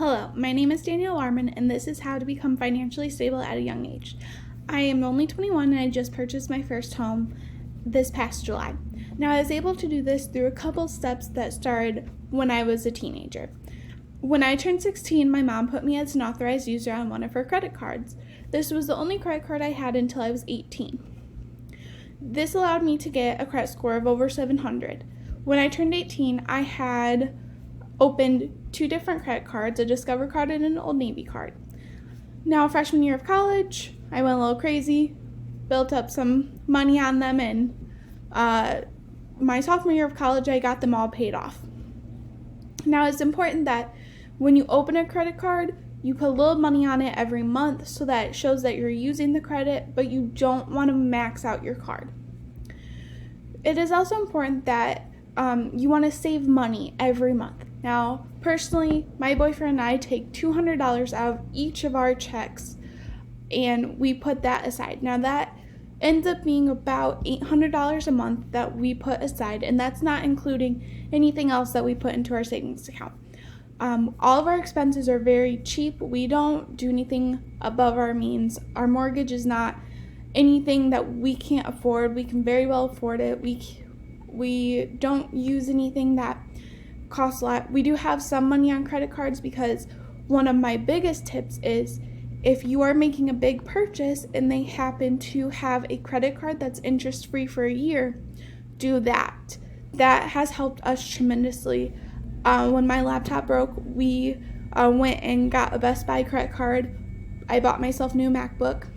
Hello, my name is Danielle Waterman, and this is how to become financially stable at a young age. I am only 21 and I just purchased my first home this past July. Now, I was able to do this through a couple steps that started when I was a teenager. When I turned 16, my mom put me as an authorized user on one of her credit cards. This was the only credit card I had until I was 18. This allowed me to get a credit score of over 700. When I turned 18, I had opened two different credit cards, a Discover card and an Old Navy card. Now, freshman year of college, I went a little crazy, built up some money on them, and my sophomore year of college, I got them all paid off. Now, it's important that when you open a credit card, you put a little money on it every month so that it shows that you're using the credit, but you don't want to max out your card. It is also important that you want to save money every month. Now, personally, my boyfriend and I take $200 out of each of our checks, and we put that aside. Now, that ends up being about $800 a month that we put aside, and that's not including anything else that we put into our savings account. All of our expenses are very cheap. We don't do anything above our means. Our mortgage is not anything that we can't afford. We can very well afford it. We don't use anything that costs a lot. We do have some money on credit cards because one of my biggest tips is if you are making a big purchase and they happen to have a credit card that's interest-free for a year, do that. That has helped us tremendously. When my laptop broke, we went and got a Best Buy credit card. I bought myself a new MacBook.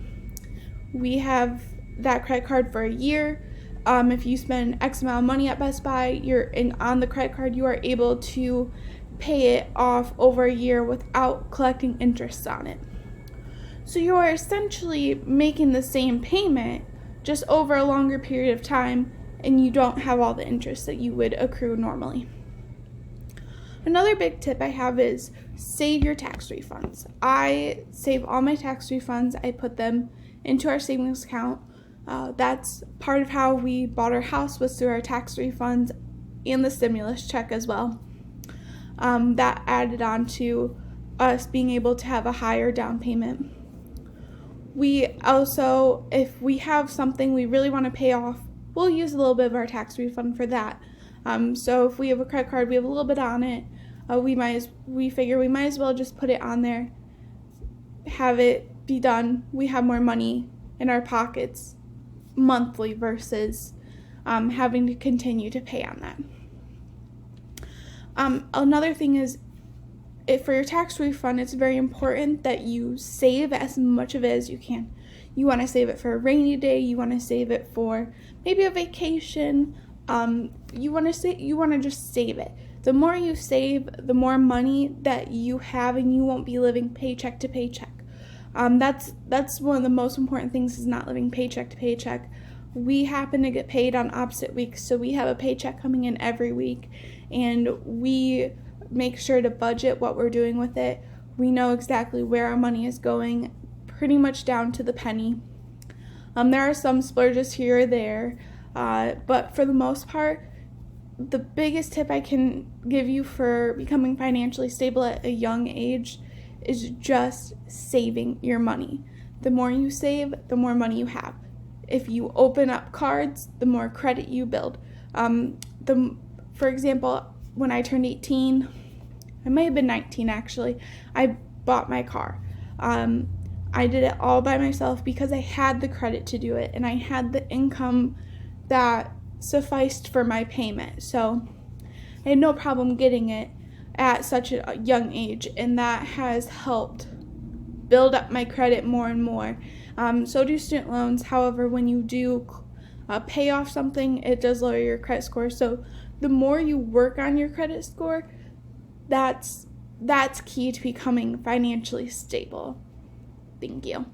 We have that credit card for a year. If you spend X amount of money at Best Buy, on the credit card, you are able to pay it off over a year without collecting interest on it. So you are essentially making the same payment just over a longer period of time, and you don't have all the interest that you would accrue normally. Another big tip I have is save your tax refunds. I save all my tax refunds. I put them into our savings account. That's part of how we bought our house, was through our tax refunds and the stimulus check as well. That added on to us being able to have a higher down payment. We also, if we have something we really want to pay off, we'll use a little bit of our tax refund for that. So if we have a credit card, we have a little bit on it, we figure we might as well just put it on there, have it be done. We have more money in our pockets monthly versus having to continue to pay on that. Another thing is, for your tax refund, it's very important that you save as much of it as you can. You want to save it for a rainy day. You want to save it for maybe a vacation. You want to just save it. The more you save, the more money that you have, and you won't be living paycheck to paycheck. That's one of the most important things, is not living paycheck to paycheck. We happen to get paid on opposite weeks, so we have a paycheck coming in every week, and we make sure to budget what we're doing with it. We know exactly where our money is going, pretty much down to the penny. There are some splurges here or there, but for the most part, the biggest tip I can give you for becoming financially stable at a young age is just saving your money. The more you save, the more money you have. If you open up cards, the more credit you build. For example, when I turned 18, I might have been 19 actually, I bought my car. I did it all by myself because I had the credit to do it, and I had the income that sufficed for my payment. So I had no problem getting it at such a young age, and that has helped build up my credit more and more. So do student loans. However, when you do pay off something, it does lower your credit score. So the more you work on your credit score, that's key to becoming financially stable. Thank you.